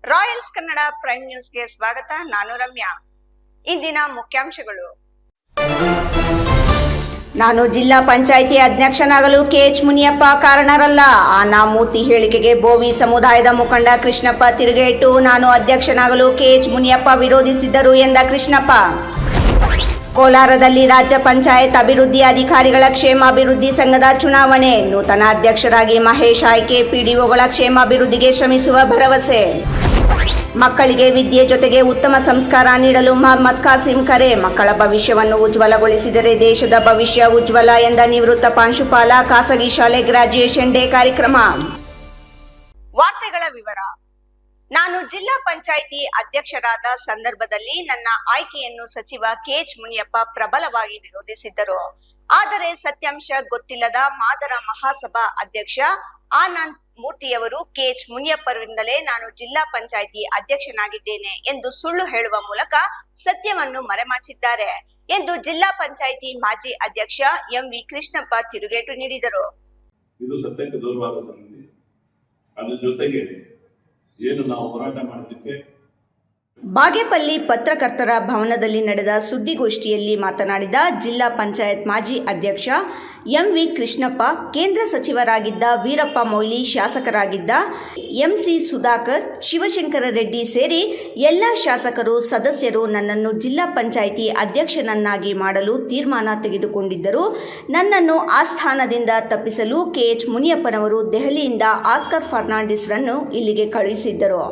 Royals Kannada prime ನ್ಯೂಸ್ಗೆ ಸ್ವಾಗತ. ನಾನು ರಮ್ಯಾ. ಇಂದಿನ ಮುಖ್ಯಾಂಶಗಳು. ನಾನು ಜಿಲ್ಲಾ ಪಂಚಾಯಿತಿ ಅಧ್ಯಕ್ಷನಾಗಲು ಕೆಎಚ್ ಮುನಿಯಪ್ಪ ಕಾರಣರಲ್ಲ. ಆನಾಮೂರ್ತಿ ಹೇಳಿಕೆಗೆ ಬೋವಿ ಸಮುದಾಯದ ಮುಖಂಡ ಕೃಷ್ಣಪ್ಪ ತಿರುಗೇಟು. ನಾನು ಅಧ್ಯಕ್ಷನಾಗಲು ಕೆಎಚ್ ಮುನಿಯಪ್ಪ ವಿರೋಧಿಸಿದ್ದರು ಎಂದ ಕೃಷ್ಣಪ್ಪ. ಕೋಲಾರದಲ್ಲಿ ರಾಜ್ಯ ಪಂಚಾಯತ್ ಅಭಿವೃದ್ಧಿ ಅಧಿಕಾರಿಗಳ ಕ್ಷೇಮಾಭಿವೃದ್ಧಿ ಸಂಘದ ಚುನಾವಣೆ. ನೂತನ ಅಧ್ಯಕ್ಷರಾಗಿ ಮಹೇಶ್ ಆಯ್ಕೆ. ಪಿಡಿಒಗಳ ಕ್ಷೇಮಾಭಿವೃದ್ಧಿಗೆ ಶ್ರಮಿಸುವ ಭರವಸೆ. ಮಕ್ಕಳಿಗೆ ವಿದ್ಯೆ ಜೊತೆಗೆ ಉತ್ತಮ ಸಂಸ್ಕಾರ ನೀಡಲು ಮೊಹಮ್ಮದ್ ಕಾಸಿಂ ಕರೆ. ಮಕ್ಕಳ ಭವಿಷ್ಯವನ್ನು ಉಜ್ವಲಗೊಳಿಸಿದರೆ ದೇಶದ ಭವಿಷ್ಯ ಉಜ್ವಲ ಎಂದ ನಿವೃತ್ತ ಪ್ರಾಂಶುಪಾಲ. ಖಾಸಗಿ ಶಾಲೆ ಗ್ರಾಜ್ಯುಯೇಷನ್ ಡೇ ಕಾರ್ಯಕ್ರಮ. ವಾರ್ತೆಗಳ ವಿವರ. ನಾನು ಜಿಲ್ಲಾ ಪಂಚಾಯಿತಿ ಅಧ್ಯಕ್ಷರಾದ ಸಂದರ್ಭದಲ್ಲಿ ನನ್ನ ಆಯ್ಕೆಯನ್ನು ಸಚಿವ ಕೆಎಚ್ ಮುನಿಯಪ್ಪ ಪ್ರಬಲವಾಗಿ ವಿರೋಧಿಸಿದ್ದರು. ಆದರೆ ಸತ್ಯಾಂಶ ಗೊತ್ತಿಲ್ಲದ ಮಾದರ ಮಹಾಸಭಾ ಅಧ್ಯಕ್ಷ ಆನಂದ್ ಮೂರ್ತಿಯವರು ಕೆಎಚ್ ಮುನಿಯಪ್ಪರಿಂದಲೇ ನಾನು ಜಿಲ್ಲಾ ಪಂಚಾಯಿತಿ ಅಧ್ಯಕ್ಷನಾಗಿದ್ದೇನೆ ಎಂದು ಸುಳ್ಳು ಹೇಳುವ ಮೂಲಕ ಸತ್ಯವನ್ನು ಮರೆಮಾಚಿದ್ದಾರೆ ಎಂದು ಜಿಲ್ಲಾ ಪಂಚಾಯಿತಿ ಮಾಜಿ ಅಧ್ಯಕ್ಷ ಎಂವಿ ಕೃಷ್ಣಪ್ಪ ತಿರುಗೇಟು ನೀಡಿದರು. ಇದು ಸತ್ಯಕ್ಕೆ ದೂರವಾದ ಸಂಗತಿ. ಅದರ ಜೊತೆಗೆ ಏನು ನಾವು ಹೋರಾಟ ಮಾಡಿದ್ದಕ್ಕೆ ಬಾಗೇಪಲ್ಲಿ ಪತ್ರಕರ್ತರ ಭವನದಲ್ಲಿ ನಡೆದ ಸುದ್ದಿಗೋಷ್ಠಿಯಲ್ಲಿ ಮಾತನಾಡಿದ ಜಿಲ್ಲಾ ಪಂಚಾಯತ್ ಮಾಜಿ ಅಧ್ಯಕ್ಷ ಎಂವಿ ಕೃಷ್ಣಪ್ಪ, ಕೇಂದ್ರ ಸಚಿವರಾಗಿದ್ದ ವೀರಪ್ಪ ಮೊಯ್ಲಿ, ಶಾಸಕರಾಗಿದ್ದ ಎಂಸಿ ಸುಧಾಕರ್, ಶಿವಶಂಕರ ರೆಡ್ಡಿ ಸೇರಿ ಎಲ್ಲ ಶಾಸಕರು ಸದಸ್ಯರು ನನ್ನನ್ನು ಜಿಲ್ಲಾ ಪಂಚಾಯಿತಿ ಅಧ್ಯಕ್ಷನನ್ನಾಗಿ ಮಾಡಲು ತೀರ್ಮಾನ ತೆಗೆದುಕೊಂಡಿದ್ದರು. ನನ್ನನ್ನು ಆ ಸ್ಥಾನದಿಂದ ತಪ್ಪಿಸಲು ಕೆಎಚ್ ಮುನಿಯಪ್ಪನವರು ದೆಹಲಿಯಿಂದ ಆಸ್ಕರ್ ಫರ್ನಾಂಡಿಸ್ರನ್ನು ಇಲ್ಲಿಗೆ ಕಳುಹಿಸಿದ್ದರು.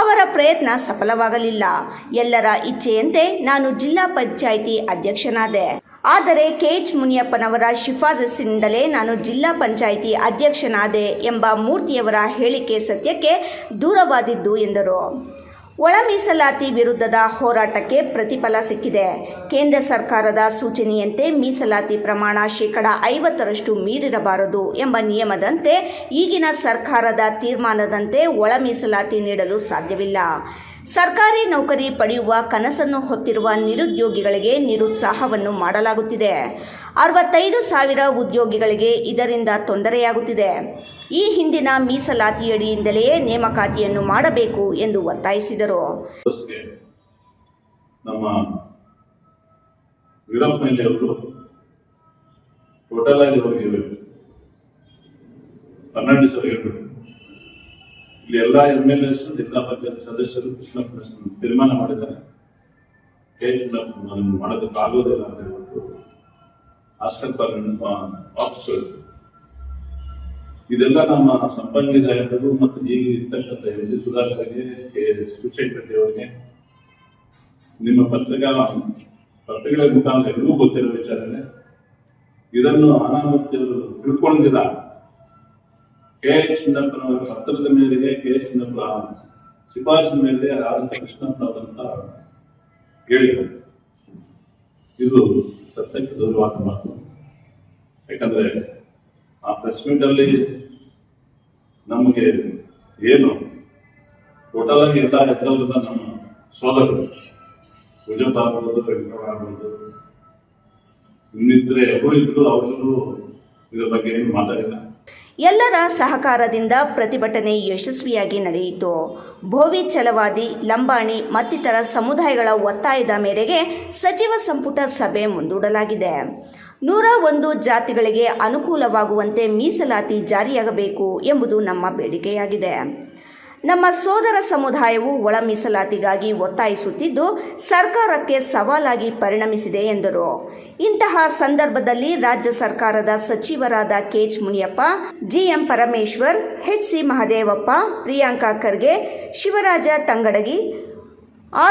ಅವರ ಪ್ರಯತ್ನ ಸಫಲವಾಗಲಿಲ್ಲ. ಎಲ್ಲರ ಇಚ್ಛೆಯಂತೆ ನಾನು ಜಿಲ್ಲಾ ಪಂಚಾಯಿತಿ ಅಧ್ಯಕ್ಷನಾದೆ. ಆದರೆ ಕೆಎಚ್ ಮುನಿಯಪ್ಪನವರ ಶಿಫಾರಸ್ಸಿನಿಂದಲೇ ನಾನು ಜಿಲ್ಲಾ ಪಂಚಾಯಿತಿ ಅಧ್ಯಕ್ಷನಾದೆ ಎಂಬ ಮೂರ್ತಿಯವರ ಹೇಳಿಕೆ ಸತ್ಯಕ್ಕೆ ದೂರವಾದಿದ್ದು ಎಂದರು. ಒಳ ಮೀಸಲಾತಿ ವಿರುದ್ಧದ ಹೋರಾಟಕ್ಕೆ ಪ್ರತಿಫಲ ಸಿಕ್ಕಿದೆ. ಕೇಂದ್ರ ಸರ್ಕಾರದ ಸೂಚನೆಯಂತೆ ಮೀಸಲಾತಿ ಪ್ರಮಾಣ 50% ಮೀರಿರಬಾರದು ಎಂಬ ನಿಯಮದಂತೆ ಈಗಿನ ಸರ್ಕಾರದ ತೀರ್ಮಾನದಂತೆ ಒಳ ಮೀಸಲಾತಿ ನೀಡಲು ಸಾಧ್ಯವಿಲ್ಲ. ಸರ್ಕಾರಿ ನೌಕರಿ ಪಡೆಯುವ ಕನಸನ್ನು ಹೊತ್ತಿರುವ ನಿರುದ್ಯೋಗಿಗಳಿಗೆ ನಿರುತ್ಸಾಹವನ್ನು ಮಾಡಲಾಗುತ್ತಿದೆ. 65,000 ಉದ್ಯೋಗಿಗಳಿಗೆ ಇದರಿಂದ ತೊಂದರೆಯಾಗುತ್ತಿದೆ. ಈ ಹಿಂದಿನ ಮೀಸಲಾತಿಯಡಿಯಿಂದಲೇ ನೇಮಕಾತಿಯನ್ನು ಮಾಡಬೇಕು ಎಂದು ಒತ್ತಾಯಿಸಿದರು. ನಮ್ಮ ವೀರಪ್ಪ ಮೊಯ್ಲಿ ಅವರು ಟೋಟಲ್ ಆಗಿ ಅವರಿಗೆ ಫರ್ನಾಂಡಿಸ್ ಅವರು ಹೇಳಬೇಕು. ಇಲ್ಲಿ ಎಲ್ಲ MLAs ಜಿಲ್ಲಾ ಪಂಚಾಯತ್ ಸದಸ್ಯರು ಕೃಷ್ಣಪ್ಪ ತೀರ್ಮಾನ ಮಾಡಿದ್ದಾರೆ. ಮಾಡೋದಕ್ಕೆ ಆಗೋದಿಲ್ಲ ಅಂತ ಹೇಳ್ಬಿಟ್ಟು ಆಸ್ಕರ್ ಆಫೀಸರ್ ಇದೆಲ್ಲ ನಮ್ಮ ಸಂಪನ್ವಿಧಾಯಕರು ಮತ್ತು ಈಗ ಇರ್ತಕ್ಕಂಥ MC ಸುಧಾಕರ್ಗೆ, ಶಿವಶಂಕರ ರೆಡ್ಡಿ ಅವರಿಗೆ ನಿಮ್ಮ ಪತ್ರಿಕೆಗಳ ಮುಖಾಂತರ ಎಲ್ಲರೂ ಗೊತ್ತಿರೋ ವಿಚಾರನೆ. ಇದನ್ನು ಅನಾಮೂರ್ತಿ ಅವರು ತಿಳ್ಕೊಂಡಿಲ್ಲ. ಕೆಎಚ್ ಮುನಿಯಪ್ಪನವರ ಪತ್ರದ ಮೇರೆಗೆ ಕೆಎಚ್ ಮುನಿಯಪ್ಪ ಶಿಫಾರಸಿನ ಮೇಲೆ ಆದಂತ ಕೃಷ್ಣಪ್ಪನವರಂತ ಹೇಳಿದರು. ಇದು ಸತ್ಯಕ್ಕೆ ದೂರವಾದ ಮಾತು. ಯಾಕಂದ್ರೆ ಆ ಪ್ರೆಸ್ ಮೀಟ್ ಅಲ್ಲಿ ನಮಗೆ ಏನು ಟೋಟಲ್ ಆಗಿ ಎಲ್ಲ ಎದ್ದವರೆಲ್ಲ ನಮ್ಮ ಸೋದರರು ಗುಜರಾತ್ ಆಗ್ಬೋದು, ಬೆಂಗಳೂರು ಆಗ್ಬೋದು, ಇನ್ನಿದ್ರೆ ಯಾರು ಇದ್ರು ಅವರೆಲ್ಲರೂ ಇದ್ರ ಬಗ್ಗೆ ಏನು ಮಾತಾಡಿಲ್ಲ. ಎಲ್ಲರ ಸಹಕಾರದಿಂದ ಪ್ರತಿಭಟನೆ ಯಶಸ್ವಿಯಾಗಿ ನಡೆಯಿತು. ಭೋವಿ, ಛಲವಾದಿ, ಲಂಬಾಣಿ ಮತ್ತಿತರ ಸಮುದಾಯಗಳ ಒತ್ತಾಯದ ಮೇರೆಗೆ ಸಚಿವ ಸಂಪುಟ ಸಭೆ ಮುಂದೂಡಲಾಗಿದೆ. 101 ಜಾತಿಗಳಿಗೆ ಅನುಕೂಲವಾಗುವಂತೆ ಮೀಸಲಾತಿ ಜಾರಿಯಾಗಬೇಕು ಎಂಬುದು ನಮ್ಮ ಬೇಡಿಕೆಯಾಗಿದೆ. ನಮ್ಮ ಸೋದರ ಸಮುದಾಯವು ಒಳ ಮೀಸಲಾತಿಗಾಗಿ ಒತ್ತಾಯಿಸುತ್ತಿದ್ದು ಸರ್ಕಾರಕ್ಕೆ ಸವಾಲಾಗಿ ಪರಿಣಮಿಸಿದೆ ಎಂದರು. ಇಂತಹ ಸಂದರ್ಭದಲ್ಲಿ ರಾಜ್ಯ ಸರ್ಕಾರದ ಸಚಿವರಾದ KH Muniyappa, GM Parameshwar, HC Mahadevappa, Priyanka Kharge, Shivaraj Tangadagi,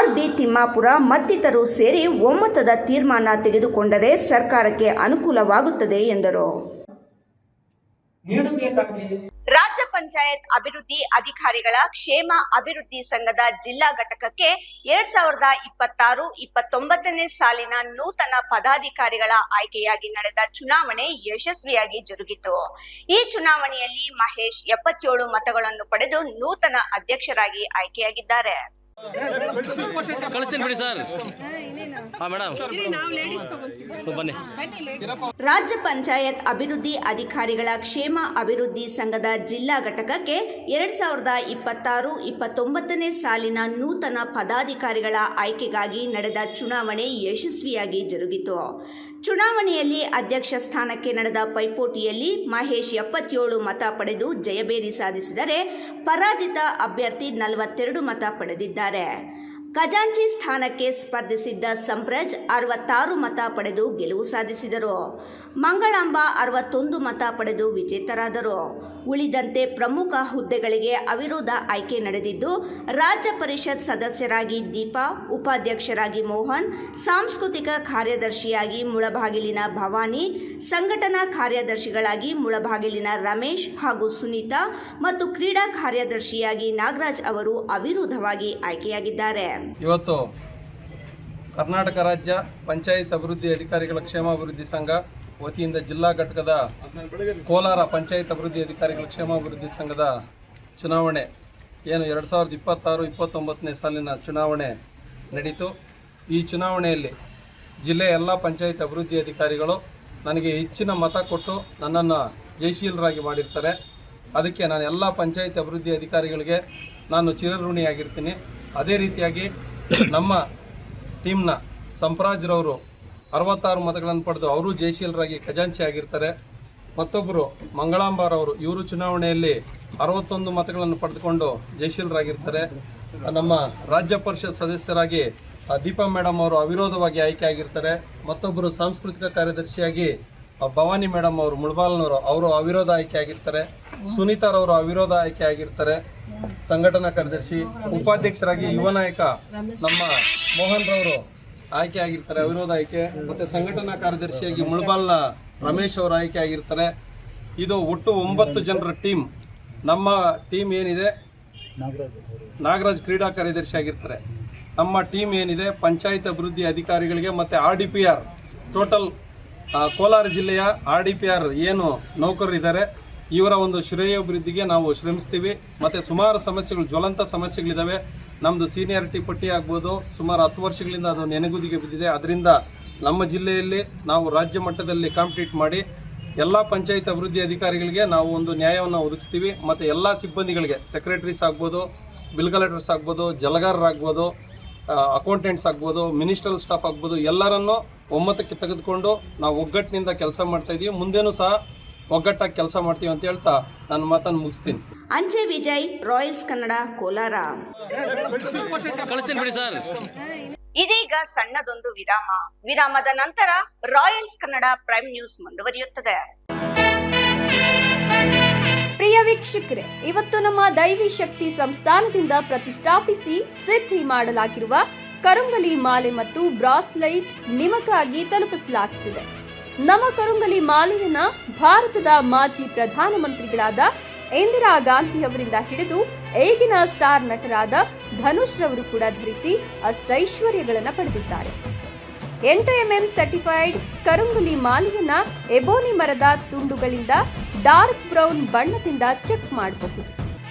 RB Timmapur ಮತ್ತಿತರರು ಸೇರಿ ಒಮ್ಮತದ ತೀರ್ಮಾನ ತೆಗೆದುಕೊಂಡರೆ ಸರ್ಕಾರಕ್ಕೆ ಅನುಕೂಲವಾಗುತ್ತದೆ ಎಂದರು. ರಾಜ್ಯ ಪಂಚಾಯತ್ ಅಭಿವೃದ್ಧಿ ಅಧಿಕಾರಿಗಳ ಕ್ಷೇಮ ಅಭಿವೃದ್ಧಿ ಸಂಘದ ಜಿಲ್ಲಾ ಘಟಕಕ್ಕೆ 2026-29ನೇ ಸಾಲಿನ ನೂತನ ಪದಾಧಿಕಾರಿಗಳ ಆಯ್ಕೆಯಾಗಿ ನಡೆದ ಚುನಾವಣೆ ಯಶಸ್ವಿಯಾಗಿ ಜರುಗಿತು. ಈ ಚುನಾವಣೆಯಲ್ಲಿ ಮಹೇಶ್ 77 ಮತಗಳನ್ನು ಪಡೆದು ನೂತನ ಅಧ್ಯಕ್ಷರಾಗಿ ಆಯ್ಕೆಯಾಗಿದ್ದಾರೆ. ಕಳಿಸ್ತೀನಿ ಬಿಡಿ ಸರ್. ಹಾಂ ಮೇಡಮ್ ಬನ್ನಿ. ರಾಜ್ಯ ಪಂಚಾಯತ್ ಅಭಿವೃದ್ಧಿ ಅಧಿಕಾರಿಗಳ ಕ್ಷೇಮ ಅಭಿವೃದ್ಧಿ ಸಂಘದ ಜಿಲ್ಲಾ ಘಟಕಕ್ಕೆ 2026-29ನೇ ಸಾಲಿನ ನೂತನ ಪದಾಧಿಕಾರಿಗಳ ಆಯ್ಕೆಗಾಗಿ ನಡೆದ ಚುನಾವಣೆ ಯಶಸ್ವಿಯಾಗಿ ಜರುಗಿತು. ಚುನಾವಣೆಯಲ್ಲಿ ಅಧ್ಯಕ್ಷ ಸ್ಥಾನಕ್ಕೆ ನಡೆದ ಪೈಪೋಟಿಯಲ್ಲಿ ಮಹೇಶ್ 77 ಮತ ಪಡೆದು ಜಯಭೇರಿ ಸಾಧಿಸಿದರೆ ಪರಾಜಿತ ಅಭ್ಯರ್ಥಿ 42 ಮತ ಪಡೆದಿದ್ದಾರೆ. ಖಜಾಂಚಿ ಸ್ಥಾನಕ್ಕೆ ಸ್ಪರ್ಧಿಸಿದ್ದ ಸಂಪ್ರಜ್ 66 ಮತ ಪಡೆದು ಗೆಲುವು ಸಾಧಿಸಿದರು. ಮಂಗಳಾಂಬ 61 ಮತ ಪಡೆದು ವಿಜೇತರಾದರು. ಉಳಿದಂತೆ ಪ್ರಮುಖ ಹುದ್ದೆಗಳಿಗೆ ಅವಿರೋಧ ಆಯ್ಕೆ ನಡೆದಿದ್ದು, ರಾಜ್ಯ ಪರಿಷತ್ ಸದಸ್ಯರಾಗಿ ದೀಪಾ, ಉಪಾಧ್ಯಕ್ಷರಾಗಿ ಮೋಹನ್, ಸಾಂಸ್ಕೃತಿಕ ಕಾರ್ಯದರ್ಶಿಯಾಗಿ ಮುಳಬಾಗಿಲಿನ ಭವಾನಿ, ಸಂಘಟನಾ ಕಾರ್ಯದರ್ಶಿಗಳಾಗಿ ಮುಳಬಾಗಿಲಿನ ರಮೇಶ್ ಹಾಗೂ ಸುನೀತಾ ಮತ್ತು ಕ್ರೀಡಾ ಕಾರ್ಯದರ್ಶಿಯಾಗಿ ನಾಗರಾಜ್ ಅವರು ಅವಿರೋಧವಾಗಿ ಆಯ್ಕೆಯಾಗಿದ್ದಾರೆ. ಇವತ್ತು ಕರ್ನಾಟಕ ರಾಜ್ಯ ಪಂಚಾಯತ್ ಅಭಿವೃದ್ಧಿ ಅಧಿಕಾರಿಗಳ ಕ್ಷೇಮಾಭಿವೃದ್ಧಿ ಸಂಘ ವತಿಯಿಂದ ಜಿಲ್ಲಾ ಘಟಕದ ಕೋಲಾರ ಪಂಚಾಯತ್ ಅಭಿವೃದ್ಧಿ ಅಧಿಕಾರಿಗಳ ಕ್ಷೇಮಾಭಿವೃದ್ಧಿ ಸಂಘದ ಚುನಾವಣೆ ಏನು 2026-29ನೇ ಸಾಲಿನ ಚುನಾವಣೆ ನಡೀತು. ಈ ಚುನಾವಣೆಯಲ್ಲಿ ಜಿಲ್ಲೆಯ ಎಲ್ಲ ಪಂಚಾಯತ್ ಅಭಿವೃದ್ಧಿ ಅಧಿಕಾರಿಗಳು ನನಗೆ ಹೆಚ್ಚಿನ ಮತ ಕೊಟ್ಟು ನನ್ನನ್ನು ಜಯಶೀಲರಾಗಿ ಮಾಡಿರ್ತಾರೆ. ಅದಕ್ಕೆ ನಾನು ಎಲ್ಲ ಪಂಚಾಯತ್ ಅಭಿವೃದ್ಧಿ ಅಧಿಕಾರಿಗಳಿಗೆ ನಾನು ಚಿರಋಣಿಯಾಗಿರ್ತೀನಿ. ಅದೇ ರೀತಿಯಾಗಿ ನಮ್ಮ ಟೀಮ್ನ ಸಂಪ್ರಾಜ್ರವರು 66 ಮತಗಳನ್ನು ಪಡೆದು ಅವರು ಜಯಶೀಲರಾಗಿ ಖಜಾಂಚಿ ಆಗಿರ್ತಾರೆ. ಮತ್ತೊಬ್ಬರು ಮಂಗಳಾಂಬಾರವರು ಇವರು ಚುನಾವಣೆಯಲ್ಲಿ 61 ಮತಗಳನ್ನು ಪಡೆದುಕೊಂಡು ಜಯಶೀಲರಾಗಿರ್ತಾರೆ. ನಮ್ಮ ರಾಜ್ಯ ಪರಿಷತ್ ಸದಸ್ಯರಾಗಿ ದೀಪಾ ಮೇಡಮ್ ಅವರು ಅವಿರೋಧವಾಗಿ ಆಯ್ಕೆ ಆಗಿರ್ತಾರೆ. ಮತ್ತೊಬ್ಬರು ಸಾಂಸ್ಕೃತಿಕ ಕಾರ್ಯದರ್ಶಿಯಾಗಿ ಭವಾನಿ ಮೇಡಮ್ ಅವರು ಮುಳಬಾಲ್ನವರು ಅವರು ಅವಿರೋಧ ಆಯ್ಕೆ ಆಗಿರ್ತಾರೆ. ಸುನೀತಾರವರು ಅವಿರೋಧ ಆಯ್ಕೆ ಆಗಿರ್ತಾರೆ ಸಂಘಟನಾ ಕಾರ್ಯದರ್ಶಿ. ಉಪಾಧ್ಯಕ್ಷರಾಗಿ ಯುವ ನಾಯಕ ನಮ್ಮ ಮೋಹನ್ ರವರು ಆಯ್ಕೆ ಆಗಿರ್ತಾರೆ ಅವಿರೋಧ ಆಯ್ಕೆ. ಮತ್ತು ಸಂಘಟನಾ ಕಾರ್ಯದರ್ಶಿಯಾಗಿ ಮುಳಬಾಲ್ನ ರಮೇಶ್ ಅವರು ಆಯ್ಕೆ ಆಗಿರ್ತಾರೆ. ಇದು ಒಟ್ಟು 9 ಜನರ ಟೀಮ್. ನಮ್ಮ ಟೀಮ್ ಏನಿದೆ ನಾಗರಾಜ್ ಕ್ರೀಡಾ ಕಾರ್ಯದರ್ಶಿ ಆಗಿರ್ತಾರೆ. ನಮ್ಮ ಟೀಮ್ ಏನಿದೆ ಪಂಚಾಯತ್ ಅಭಿವೃದ್ಧಿ ಅಧಿಕಾರಿಗಳಿಗೆ ಮತ್ತು RDPR ಟೋಟಲ್ ಕೋಲಾರ ಜಿಲ್ಲೆಯ RDPR ಏನು ನೌಕರರಿದ್ದಾರೆ ಇವರ ಒಂದು ಶ್ರೇಯೋಭಿವೃದ್ಧಿಗೆ ನಾವು ಶ್ರಮಿಸ್ತೀವಿ. ಮತ್ತು ಸುಮಾರು ಸಮಸ್ಯೆಗಳು ಜ್ವಲಂತ ಸಮಸ್ಯೆಗಳಿದ್ದಾವೆ. ನಮ್ಮದು ಸೀನಿಯಾರಿಟಿ ಪಟ್ಟಿ ಆಗ್ಬೋದು, ಸುಮಾರು 10 ವರ್ಷಗಳಿಂದ ಅದು ನೆನೆಗುದಿಗೆ ಬಿದ್ದಿದೆ. ಅದರಿಂದ ನಮ್ಮ ಜಿಲ್ಲೆಯಲ್ಲಿ ನಾವು ರಾಜ್ಯ ಮಟ್ಟದಲ್ಲಿ ಕಾಂಪಿಟೇಟ್ ಮಾಡಿ ಎಲ್ಲ ಪಂಚಾಯತ್ ಅಭಿವೃದ್ಧಿ ಅಧಿಕಾರಿಗಳಿಗೆ ನಾವು ಒಂದು ನ್ಯಾಯವನ್ನು ಒದಗಿಸ್ತೀವಿ. ಮತ್ತು ಎಲ್ಲ ಸಿಬ್ಬಂದಿಗಳಿಗೆ ಸೆಕ್ರೆಟರೀಸ್ ಆಗ್ಬೋದು, ಬಿಲ್ ಕಲೆಕ್ಟರ್ಸ್ ಆಗ್ಬೋದು, ಜಲಗಾರರಾಗ್ಬೋದು, ಅಕೌಂಟೆಂಟ್ಸ್ ಆಗ್ಬೋದು, ಮಿನಿಸ್ಟ್ರಲ್ ಸ್ಟಾಫ್ ಆಗ್ಬೋದು, ಎಲ್ಲರನ್ನೂ ಒಮ್ಮತಕ್ಕೆ ತೆಗೆದುಕೊಂಡು ನಾವು ಒಗ್ಗಟ್ಟಿನಿಂದ ಕೆಲಸ ಮಾಡ್ತಾಯಿದ್ದೀವಿ. ಮುಂದೇನೂ ಸಹ ಒಗ್ಗಟ್ಟಾಗಿ ಕೆಲಸ ಮಾಡ್ತೀವಿ ಅಂತ ಹೇಳ್ತಾ ನನ್ನ ಮಾತನ್ನು ಮುಗಿಸ್ತೀನಿ. ಅಂಜೆ ವಿಜಯ್, ರಾಯಲ್ಸ್ ಕನ್ನಡ, ಕೋಲಾರ. ಕಳಿಸ್ತೀನಿ ಬಿಡಿ ಸರ್. ಇದೀಗ ಸಣ್ಣದೊಂದು ವಿರಾಮದ ನಂತರ ರಾಯಲ್ಸ್ ಕನ್ನಡ ಪ್ರೈಮ್ ನ್ಯೂಸ್ ಮುಂದುವರಿಯುತ್ತದೆ. ಪ್ರಿಯ ವೀಕ್ಷಕರೇ, ಇವತ್ತು ನಮ್ಮ ದೈವಿ ಶಕ್ತಿ ಸಂಸ್ಥಾನದಿಂದ ಪ್ರತಿಷ್ಠಾಪಿಸಿ ಸಿದ್ಧಿ ಮಾಡಲಾಗಿರುವ ಕರುಂಗಲಿ ಮಾಲೆ ಮತ್ತು ಬ್ರಾಸ್ಲೈಟ್ ನಿಮಗಾಗಿ ತಲುಪಿಸಲಾಗುತ್ತಿದೆ. ನಮ್ಮ ಕರುಂಗಲಿ ಮಾಲೆಯನ್ನ ಭಾರತದ ಮಾಜಿ ಪ್ರಧಾನಮಂತ್ರಿಗಳಾದ ಇಂದಿರಾ ಗಾಂಧಿ ಅವರಿಂದ ಹಿಡಿದು ಈಗಿನ ಸ್ಟಾರ್ ನಟರಾದ ಧನುಷ್ ರವರು ಕೂಡ ಧರಿಸಿ ಅಷ್ಟೈಶ್ವರ್ಯಗಳನ್ನು ಪಡೆದಿದ್ದಾರೆ. 8mm ಸರ್ಟಿಫೈಡ್ ಕರುಂಗಲಿ ಮಾಲೆಯನ್ನ ಎಬೋನಿ ಮರದ ತುಂಡುಗಳಿಂದ ಡಾರ್ಕ್ ಬ್ರೌನ್ ಬಣ್ಣದಿಂದ ಚೆಕ್ ಮಾಡಬಹುದು.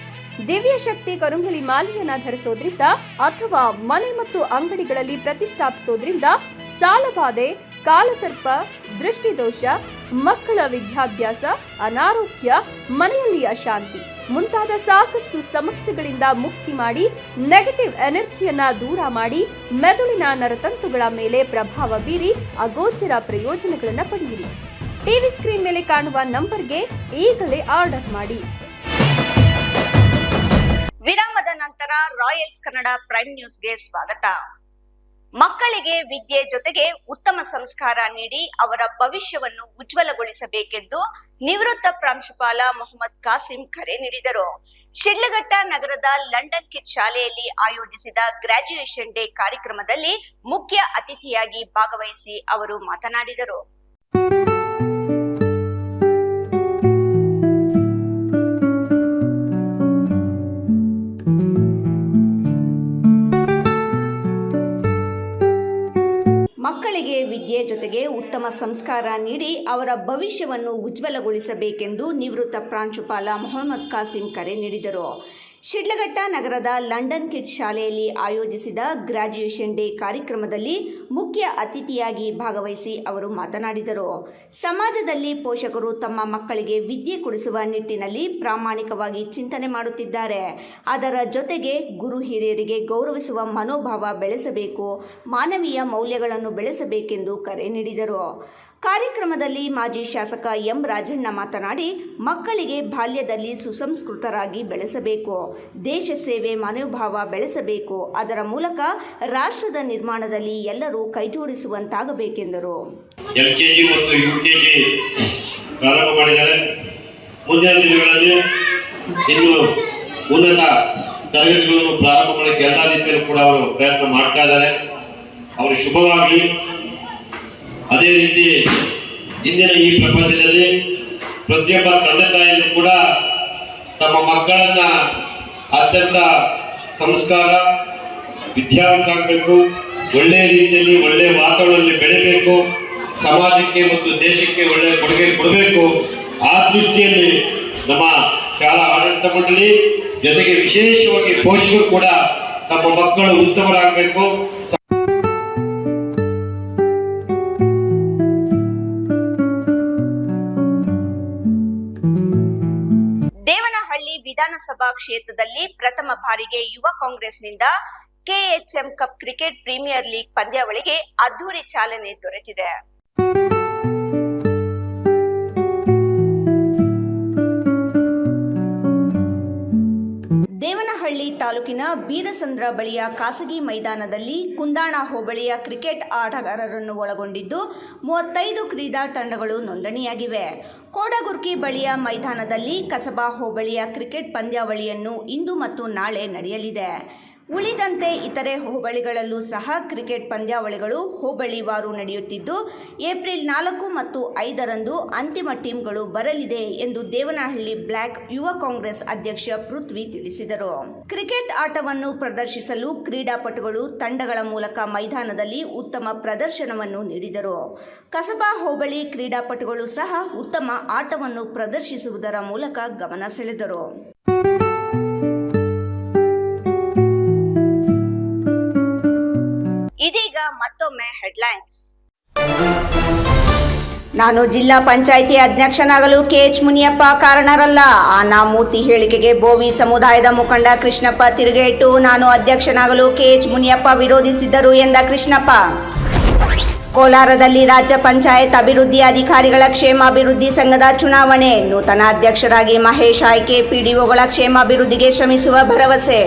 ದಿವ್ಯ ಶಕ್ತಿ ಕರುಂಗಲಿ ಮಾಲೆಯನ್ನ ಧರಿಸೋದ್ರಿಂದ ಅಥವಾ ಮನೆ ಮತ್ತು ಅಂಗಡಿಗಳಲ್ಲಿ ಪ್ರತಿಷ್ಠಾಪಿಸೋದ್ರಿಂದ ಸಾಲಬಾಧೆ, ಕಾಲಸರ್ಪ, ದೃಷ್ಟಿದೋಷ, ಮಕ್ಕಳ ವಿದ್ಯಾಭ್ಯಾಸ, ಅನಾರೋಗ್ಯ, ಮನೆಯಲ್ಲಿ ಅಶಾಂತಿ ಮುಂತಾದ ಸಾಕಷ್ಟು ಸಮಸ್ಯೆಗಳಿಂದ ಮುಕ್ತಿ ಮಾಡಿ ನೆಗೆಟಿವ್ ಎನರ್ಜಿಯನ್ನ ದೂರ ಮಾಡಿ ಮೆದುಳಿನ ನರತಂತುಗಳ ಮೇಲೆ ಪ್ರಭಾವ ಬೀರಿ ಅಗೋಚರ ಪ್ರಯೋಜನಗಳನ್ನು ಪಡೆಯಿರಿ. ಟಿವಿ ಸ್ಕ್ರೀನ್ ಮೇಲೆ ಕಾಣುವ ನಂಬರ್ಗೆ ಈಗಲೇ ಆರ್ಡರ್ ಮಾಡಿ. ವಿರಾಮದ ನಂತರ ರಾಯಲ್ಸ್ ಕನ್ನಡ ಪ್ರೈಮ್ ನ್ಯೂಸ್ಗೆ ಸ್ವಾಗತ. ಮಕ್ಕಳಿಗೆ ವಿದ್ಯೆ ಜೊತೆಗೆ ಉತ್ತಮ ಸಂಸ್ಕಾರ ನೀಡಿ ಅವರ ಭವಿಷ್ಯವನ್ನು ಉಜ್ವಲಗೊಳಿಸಬೇಕೆಂದು ನಿವೃತ್ತ ಪ್ರಾಂಶುಪಾಲ ಮೊಹಮ್ಮದ್ ಕಾಸಿಂ ಕರೆ ನೀಡಿದರು. ಶಿಡ್ಲಘಟ್ಟ ನಗರದ ಲಂಡನ್ ಕಿಡ್ ಶಾಲೆಯಲ್ಲಿ ಆಯೋಜಿಸಿದ ಗ್ರಾಜ್ಯುಯೇಷನ್ ಡೇ ಕಾರ್ಯಕ್ರಮದಲ್ಲಿ ಮುಖ್ಯ ಅತಿಥಿಯಾಗಿ ಭಾಗವಹಿಸಿ ಅವರು ಮಾತನಾಡಿದರು. ಮಕ್ಕಳಿಗೆ ವಿದ್ಯೆ ಜೊತೆಗೆ ಉತ್ತಮ ಸಂಸ್ಕಾರ ನೀಡಿ ಅವರ ಭವಿಷ್ಯವನ್ನು ಉಜ್ವಲಗೊಳಿಸಬೇಕೆಂದು ನಿವೃತ್ತ ಪ್ರಾಂಶುಪಾಲ ಮೊಹಮ್ಮದ್ ಕಾಸಿಂ ಕರೆ ನೀಡಿದರು. ಶಿಡ್ಲಘಟ್ಟ ನಗರದ ಲಂಡನ್ ಕಿಡ್ಸ್ ಶಾಲೆಯಲ್ಲಿ ಆಯೋಜಿಸಿದ ಗ್ರಾಜ್ಯುಯೇಷನ್ ಡೇ ಕಾರ್ಯಕ್ರಮದಲ್ಲಿ ಮುಖ್ಯ ಅತಿಥಿಯಾಗಿ ಭಾಗವಹಿಸಿ ಅವರು ಮಾತನಾಡಿದರು. ಸಮಾಜದಲ್ಲಿ ಪೋಷಕರು ತಮ್ಮ ಮಕ್ಕಳಿಗೆ ವಿದ್ಯೆ ಕೊಡಿಸುವ ನಿಟ್ಟಿನಲ್ಲಿ ಪ್ರಾಮಾಣಿಕವಾಗಿ ಚಿಂತನೆ ಮಾಡುತ್ತಿದ್ದಾರೆ. ಅದರ ಜೊತೆಗೆ ಗುರು ಹಿರಿಯರಿಗೆ ಗೌರವಿಸುವ ಮನೋಭಾವ ಬೆಳೆಸಬೇಕು, ಮಾನವೀಯ ಮೌಲ್ಯಗಳನ್ನು ಬೆಳೆಸಬೇಕೆಂದು ಕರೆ ನೀಡಿದರು. ಕಾರ್ಯಕ್ರಮದಲ್ಲಿ ಮಾಜಿ ಶಾಸಕ ಎಂ ರಾಜಣ್ಣ ಮಾತನಾಡಿ, ಮಕ್ಕಳಿಗೆ ಬಾಲ್ಯದಲ್ಲಿ ಸುಸಂಸ್ಕೃತರಾಗಿ ಬೆಳೆಸಬೇಕು, ದೇಶ ಸೇವೆ ಮನೋಭಾವ ಬೆಳೆಸಬೇಕು, ಅದರ ಮೂಲಕ ರಾಷ್ಟ್ರದ ನಿರ್ಮಾಣದಲ್ಲಿ ಎಲ್ಲರೂ ಕೈಜೋಡಿಸುವಂತಾಗಬೇಕೆಂದರು. ಎಲ್ಕೆಜಿ ಮತ್ತು ಯುಕೆಜಿ ಪ್ರಾರಂಭ ಮಾಡಿದ್ದಾರೆ. ಮುಂದಿನ ದಿನಗಳಲ್ಲಿ ಇನ್ನು ಉನ್ನತ ತರಗತಿಗಳನ್ನು ಪ್ರಾರಂಭ ಮಾಡಕ್ಕೆ ಎಲ್ಲ ರೀತಿಯಲ್ಲೂ ಕೂಡ ಅವರು ಪ್ರಯತ್ನ ಮಾಡ್ತಾ ಇದ್ದಾರೆ. ಅವರು ಶುಭವಾಗಿ. ಅದೇ ರೀತಿ ಇಂದಿನ ಈ ಪ್ರಪಂಚದಲ್ಲಿ ಪ್ರತಿಯೊಬ್ಬ ತಂದೆ ತಾಯಿಯರು ಕೂಡ ತಮ್ಮ ಮಕ್ಕಳನ್ನ ಅತ್ಯಂತ ಸಂಸ್ಕಾರ, ವಿದ್ಯಾವಂತರಾಗಬೇಕು, ಒಳ್ಳೆಯ ರೀತಿಯಲ್ಲಿ ಒಳ್ಳೆಯ ವಾತಾವರಣದಲ್ಲಿ ಬೆಳೆಯಬೇಕು, ಸಮಾಜಕ್ಕೆ ಮತ್ತು ದೇಶಕ್ಕೆ ಒಳ್ಳೆಯ ಕೊಡುಗೆ ಕೊಡಬೇಕು. ಆ ದೃಷ್ಟಿಯಲ್ಲಿ ನಮ್ಮ ಶಾಲಾ ಆಡಳಿತ ಮಂಡಳಿ ಜೊತೆಗೆ ವಿಶೇಷವಾಗಿ ಪೋಷಕರು ಕೂಡ ತಮ್ಮ ಮಕ್ಕಳು ಉತ್ತಮರಾಗಬೇಕು. ದೇವನಹಳ್ಳಿ ವಿಧಾನಸಭಾ ಕ್ಷೇತ್ರದಲ್ಲಿ ಪ್ರಥಮ ಬಾರಿಗೆ ಯುವ ಕಾಂಗ್ರೆಸ್ನಿಂದ ಕೆಎಚ್ಎಂ ಕಪ್ ಕ್ರಿಕೆಟ್ ಪ್ರೀಮಿಯರ್ ಲೀಗ್ ಪಂದ್ಯಾವಳಿಗೆ ಅದ್ದೂರಿ ಚಾಲನೆ ದೊರೆತಿದೆ. ದೇವನಹಳ್ಳಿ ತಾಲೂಕಿನ ಬೀರಸಂದ್ರ ಬಳಿಯ ಖಾಸಗಿ ಮೈದಾನದಲ್ಲಿ ಕುಂದಾಣ ಹೋಬಳಿಯ ಕ್ರಿಕೆಟ್ ಆಟಗಾರರನ್ನು ಒಳಗೊಂಡಿದ್ದು 35 ಕ್ರೀಡಾ ತಂಡಗಳು ನೋಂದಣಿಯಾಗಿವೆ. ಕೋಡಗುರ್ಕಿ ಬಳಿಯ ಮೈದಾನದಲ್ಲಿ ಕಸಬಾ ಹೋಬಳಿಯ ಕ್ರಿಕೆಟ್ ಪಂದ್ಯಾವಳಿಯನ್ನು ಇಂದು ಮತ್ತು ನಾಳೆ ನಡೆಯಲಿದೆ. ಉಳಿದಂತೆ ಇತರೆ ಹೋಬಳಿಗಳಲ್ಲೂ ಸಹ ಕ್ರಿಕೆಟ್ ಪಂದ್ಯಾವಳಿಗಳು ಹೋಬಳಿವಾರು ನಡೆಯುತ್ತಿದ್ದು, ಏಪ್ರಿಲ್ 4 ಮತ್ತು 5ರಂದು ಅಂತಿಮ ಟೀಮ್ಗಳು ಬರಲಿದೆ ಎಂದು ದೇವನಹಳ್ಳಿ ಬ್ಲಾಕ್ ಯುವ ಕಾಂಗ್ರೆಸ್ ಅಧ್ಯಕ್ಷ ಪೃಥ್ವಿ ತಿಳಿಸಿದರು. ಕ್ರಿಕೆಟ್ ಆಟವನ್ನು ಪ್ರದರ್ಶಿಸಲು ಕ್ರೀಡಾಪಟುಗಳು ತಂಡಗಳ ಮೂಲಕ ಮೈದಾನದಲ್ಲಿ ಉತ್ತಮ ಪ್ರದರ್ಶನವನ್ನು ನೀಡಿದರು. ಕಸಬಾ ಹೋಬಳಿ ಕ್ರೀಡಾಪಟುಗಳು ಸಹ ಉತ್ತಮ ಆಟವನ್ನು ಪ್ರದರ್ಶಿಸುವುದರ ಮೂಲಕ ಗಮನ ಸೆಳೆದರು. ಇದೀಗ ಮತ್ತೊಮ್ಮೆ ಹೆಡ್ಲೈನ್ಸ್. ನಾನು ಜಿಲ್ಲಾ ಪಂಚಾಯಿತಿ ಅಧ್ಯಕ್ಷನಾಗಲು ಕೆಎಚ್ ಮುನಿಯಪ್ಪ ಕಾರಣರಲ್ಲ. ಆನಾಮೂರ್ತಿ ಹೇಳಿಕೆಗೆ ಬೋವಿ ಸಮುದಾಯದ ಮುಖಂಡ ಕೃಷ್ಣಪ್ಪ ತಿರುಗೇಟು. ನಾನು ಅಧ್ಯಕ್ಷನಾಗಲು ಕೆಎಚ್ ಮುನಿಯಪ್ಪ ವಿರೋಧಿಸಿದ್ದರು ಎಂದ ಕೃಷ್ಣಪ್ಪ. ಕೋಲಾರದಲ್ಲಿ ರಾಜ್ಯ ಪಂಚಾಯತ್ ಅಭಿವೃದ್ಧಿ ಅಧಿಕಾರಿಗಳ ಕ್ಷೇಮಾಭಿವೃದ್ಧಿ ಸಂಘದ ಚುನಾವಣೆ. ನೂತನ ಅಧ್ಯಕ್ಷರಾಗಿ ಮಹೇಶ್ ಆಯ್ಕೆ. ಪಿಡಿಒಗಳ ಕ್ಷೇಮಾಭಿವೃದ್ಧಿಗೆ ಶ್ರಮಿಸುವ ಭರವಸೆ.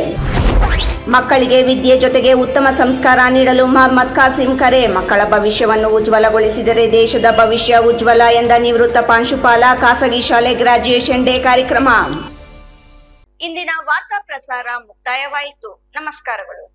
ಮಕ್ಕಳಿಗೆ ವಿದ್ಯೆ ಜೊತೆಗೆ ಉತ್ತಮ ಸಂಸ್ಕಾರ ನೀಡಲು ಮೊಹಮ್ಮದ್ ಕಾಸಿಂ ಕರೆ. ಮಕ್ಕಳ ಭವಿಷ್ಯವನ್ನು ಉಜ್ವಲಗೊಳಿಸಿದರೆ ದೇಶದ ಭವಿಷ್ಯ ಉಜ್ವಲ ಎಂದ ನಿವೃತ್ತ ಪ್ರಾಂಶುಪಾಲ. ಖಾಸಗಿ ಶಾಲೆ ಗ್ರಾಜ್ಯುಯೇಷನ್ ಡೇ ಕಾರ್ಯಕ್ರಮ. ಇಂದಿನ ವಾರ್ತಾ ಪ್ರಸಾರ ಮುಕ್ತಾಯವಾಯಿತು. ನಮಸ್ಕಾರಗಳು.